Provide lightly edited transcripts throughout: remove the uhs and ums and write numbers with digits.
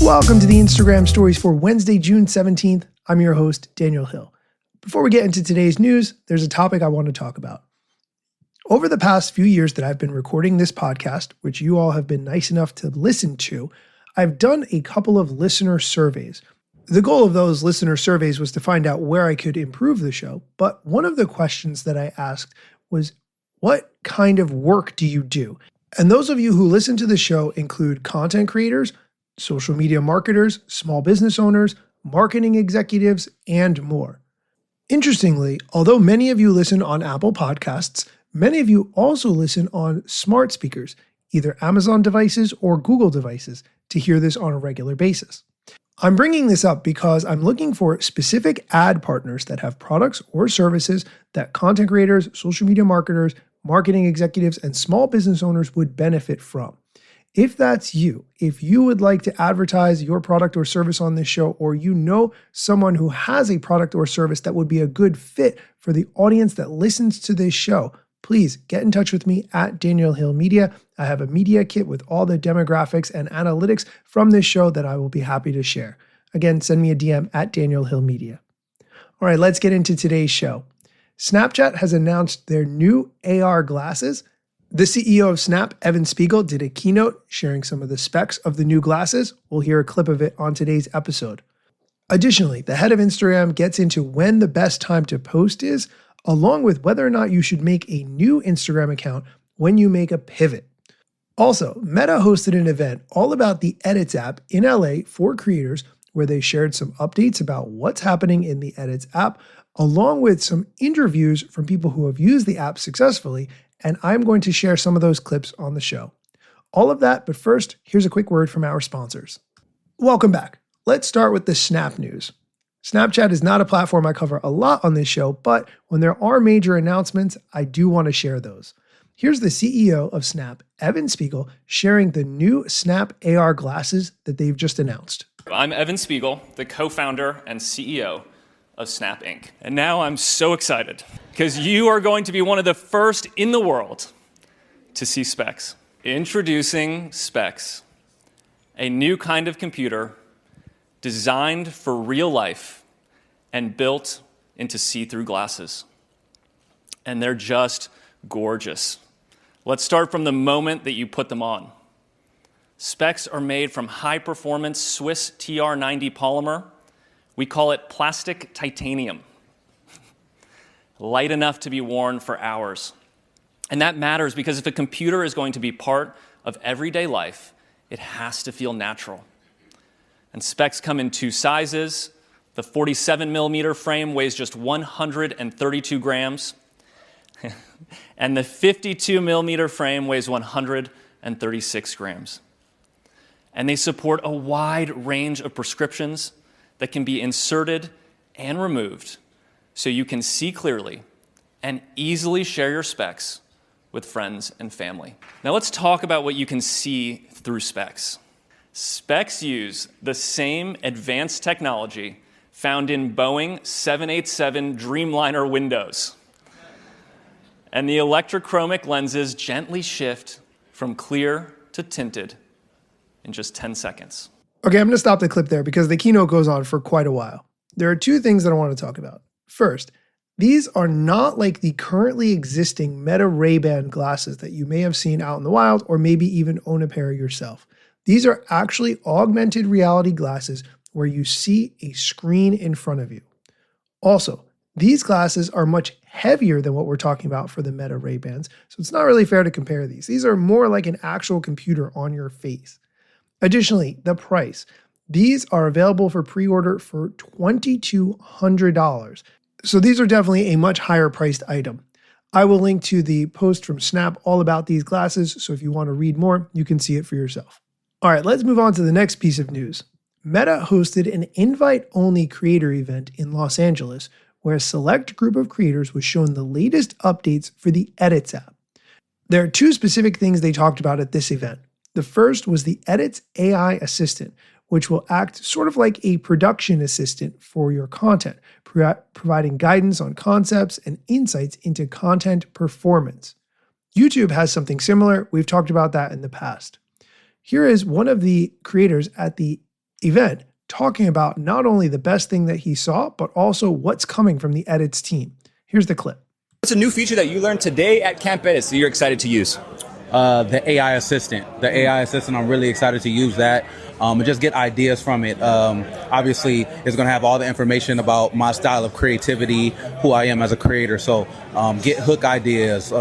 Welcome to the Instagram stories for Wednesday, June 17th. I'm your host, Daniel Hill. Before we get into today's news, there's a topic I want to talk about. Over the past few years that I've been recording this podcast, which you all have been nice enough to listen to, I've done a couple of listener surveys. The goal of those listener surveys was to find out where I could improve the show, but one of the questions that I asked was, what kind of work do you do? And those of you who listen to the show include content creators, social media marketers, small business owners, marketing executives, and more. Interestingly, although many of you listen on Apple Podcasts, many of you also listen on smart speakers, either Amazon devices or Google devices, to hear this on a regular basis. I'm bringing this up because I'm looking for specific ad partners that have products or services that content creators, social media marketers, marketing executives, and small business owners would benefit from. If that's you, if you would like to advertise your product or service on this show, or you know someone who has a product or service that would be a good fit for the audience that listens to this show, please get in touch with me at Daniel Hill Media. I have a media kit with all the demographics and analytics from this show that I will be happy to share. Again, send me a DM at Daniel Hill Media. All right, let's get into today's show. Snapchat has announced their new AR glasses. The CEO of Snap, Evan Spiegel, did a keynote sharing some of the specs of the new glasses. We'll hear a clip of it on today's episode. Additionally, the head of Instagram gets into when the best time to post is, along with whether or not you should make a new Instagram account when you make a pivot. Also, Meta hosted an event all about the Edits app in LA for creators, where they shared some updates about what's happening in the Edits app, along with some interviews from people who have used the app successfully, and I'm going to share some of those clips on the show. All of that, but first, here's a quick word from our sponsors. Welcome back. Let's start with the Snap news. Snapchat is not a platform I cover a lot on this show, but when there are major announcements, I do want to share those. Here's the CEO of Snap, Evan Spiegel, sharing the new Snap AR glasses that they've just announced. I'm Evan Spiegel, the co-founder and CEO of Snap Inc. And now I'm so excited because you are going to be one of the first in the world to see Specs. Introducing Specs, a new kind of computer designed for real life and built into see-through glasses. And they're just gorgeous. Let's start from the moment that you put them on. Specs are made from high-performance Swiss TR90 polymer. We call it plastic titanium. Light enough to be worn for hours. And that matters because if a computer is going to be part of everyday life, it has to feel natural. And Specs come in two sizes. The 47 millimeter frame weighs just 132 grams. And the 52 millimeter frame weighs 136 grams. And they support a wide range of prescriptions that can be inserted and removed so you can see clearly and easily share your Specs with friends and family. Now let's talk about what you can see through Specs. Specs use the same advanced technology found in Boeing 787 Dreamliner windows. And the electrochromic lenses gently shift from clear to tinted in just 10 seconds. Okay, I'm going to stop the clip there because the keynote goes on for quite a while. There are two things that I want to talk about. First, these are not like the currently existing Meta Ray-Ban glasses that you may have seen out in the wild or maybe even own a pair yourself. These are actually augmented reality glasses where you see a screen in front of you. Also, these glasses are much heavier than what we're talking about for the Meta Ray-Bans, so it's not really fair to compare these. These are more like an actual computer on your face. Additionally, the price. These are available for pre-order for $2,200. So these are definitely a much higher priced item. I will link to the post from Snap all about these glasses, so if you want to read more, you can see it for yourself. All right, let's move on to the next piece of news. Meta hosted an invite-only creator event in Los Angeles where a select group of creators was shown the latest updates for the Edits app. There are two specific things they talked about at this event. The first was the Edits AI assistant, which will act sort of like a production assistant for your content, providing guidance on concepts and insights into content performance. YouTube has something similar. We've talked about that in the past. Here is one of the creators at the event talking about not only the best thing that he saw, but also what's coming from the Edits team. Here's the clip. What's a new feature that you learned today at Camp Edits that you're excited to use? The AI assistant. I'm really excited to use that and just get ideas from it. Obviously, it's going to have all the information about my style of creativity, who I am as a creator. So get hook ideas,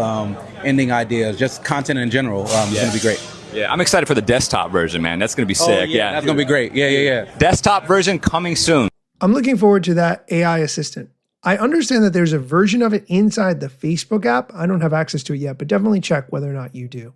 ending ideas, just content in general. It's going to be great. Yeah, I'm excited for the desktop version, man. That's going to be sick. Yeah, that's going to be great. Yeah. Desktop version coming soon. I'm looking forward to that AI assistant. I understand that there's a version of it inside the Facebook app. I don't have access to it yet, but definitely check whether or not you do.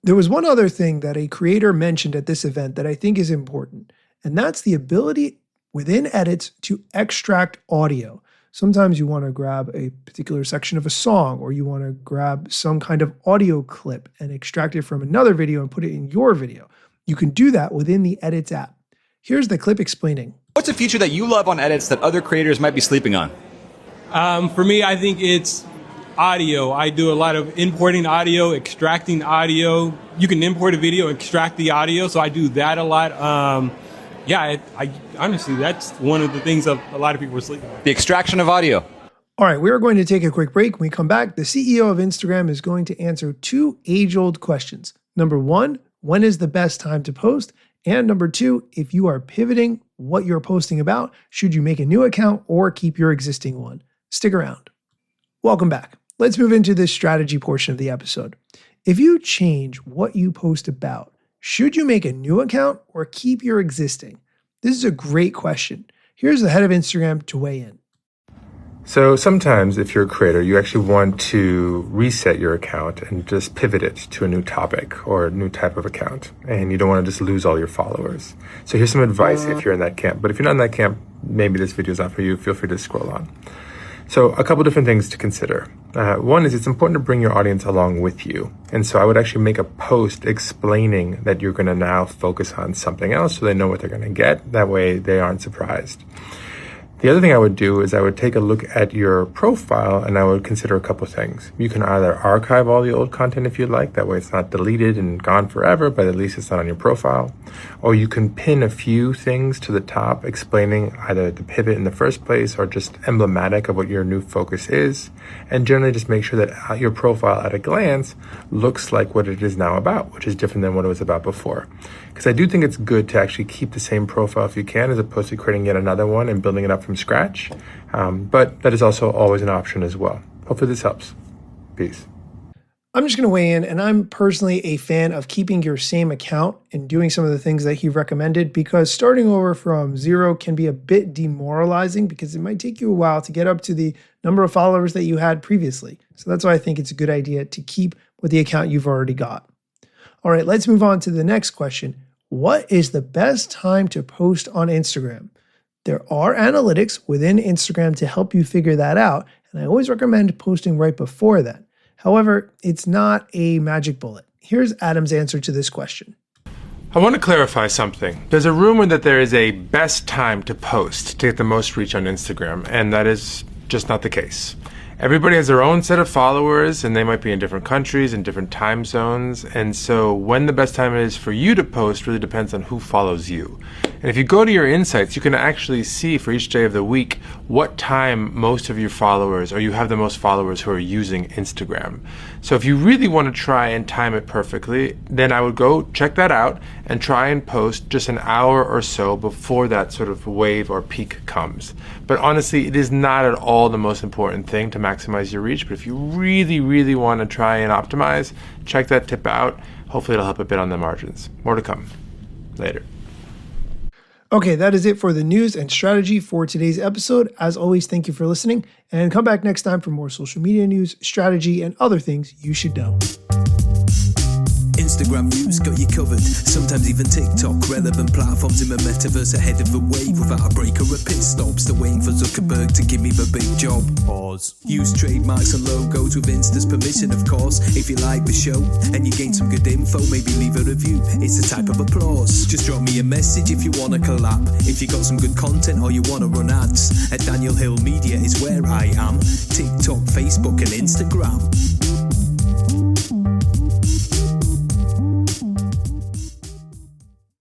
There was one other thing that a creator mentioned at this event that I think is important, and that's the ability within Edits to extract audio. Sometimes you want to grab a particular section of a song, or you want to grab some kind of audio clip and extract it from another video and put it in your video. You can do that within the Edits app. Here's the clip explaining. What's a feature that you love on Edits that other creators might be sleeping on? For me, I think it's audio. I do a lot of importing audio, extracting audio. You can import a video, extract the audio, so I do that a lot. I honestly, that's one of the things that a lot of people are sleeping on. The extraction of audio. All right, we are going to take a quick break. When we come back, the CEO of Instagram is going to answer two age-old questions. Number one, when is the best time to post? And number two, if you are pivoting what you're posting about, should you make a new account or keep your existing one? Stick around. Welcome back. Let's move into this strategy portion of the episode. If you change what you post about, should you make a new account or keep your existing? This is a great question. Here's the head of Instagram to weigh in. So sometimes if you're a creator, you actually want to reset your account and just pivot it to a new topic or a new type of account. And you don't want to just lose all your followers. So here's some advice if you're in that camp. But if you're not in that camp, maybe this video is not for you. Feel free to scroll on. So a couple different things to consider. One is it's important to bring your audience along with you. And so I would actually make a post explaining that you're going to now focus on something else so they know what they're going to get. That way they aren't surprised. The other thing I would do is I would take a look at your profile and I would consider a couple things. You can either archive all the old content if you'd like, that way it's not deleted and gone forever, but at least it's not on your profile. Or you can pin a few things to the top explaining either the pivot in the first place or just emblematic of what your new focus is. And generally just make sure that your profile at a glance looks like what it is now about, which is different than what it was about before. Because I do think it's good to actually keep the same profile if you can, as opposed to creating yet another one and building it up from scratch. But that is also always an option as well. Hopefully this helps. Peace. I'm just going to weigh in, and I'm personally a fan of keeping your same account and doing some of the things that he recommended, because starting over from zero can be a bit demoralizing because it might take you a while to get up to the number of followers that you had previously. So that's why I think it's a good idea to keep with the account you've already got. All right, let's move on to the next question. What is the best time to post on Instagram? There are analytics within Instagram to help you figure that out, and I always recommend posting right before that. However, it's not a magic bullet. Here's Adam's answer to this question. I want to clarify something. There's a rumor that there is a best time to post to get the most reach on Instagram, and that is just not the case. Everybody has their own set of followers, and they might be in different countries and different time zones. And so when the best time is for you to post really depends on who follows you. And if you go to your insights, you can actually see for each day of the week what time most of your followers, or you have the most followers who are using Instagram. So if you really want to try and time it perfectly, then I would go check that out and try and post just an hour or so before that sort of wave or peak comes. But honestly, it is not at all the most important thing to maximize your reach. But if you really, really want to try and optimize, check that tip out. Hopefully it'll help a bit on the margins. More to come later. Okay, that is it for the news and strategy for today's episode. As always, thank you for listening, and come back next time for more social media news, strategy, and other things you should know. Instagram news got you covered, sometimes even TikTok. Relevant platforms in the metaverse ahead of the wave, without a break or a pit stop. Still waiting for Zuckerberg to give me the big job. Pause. Use trademarks and logos with Insta's permission, of course. If you like the show and you gain some good info, maybe leave a review. It's a type of applause. Just drop me a message if you want to collab. If you got some good content or you want to run ads, at Daniel Hill Media is where I am. TikTok, Facebook and Instagram.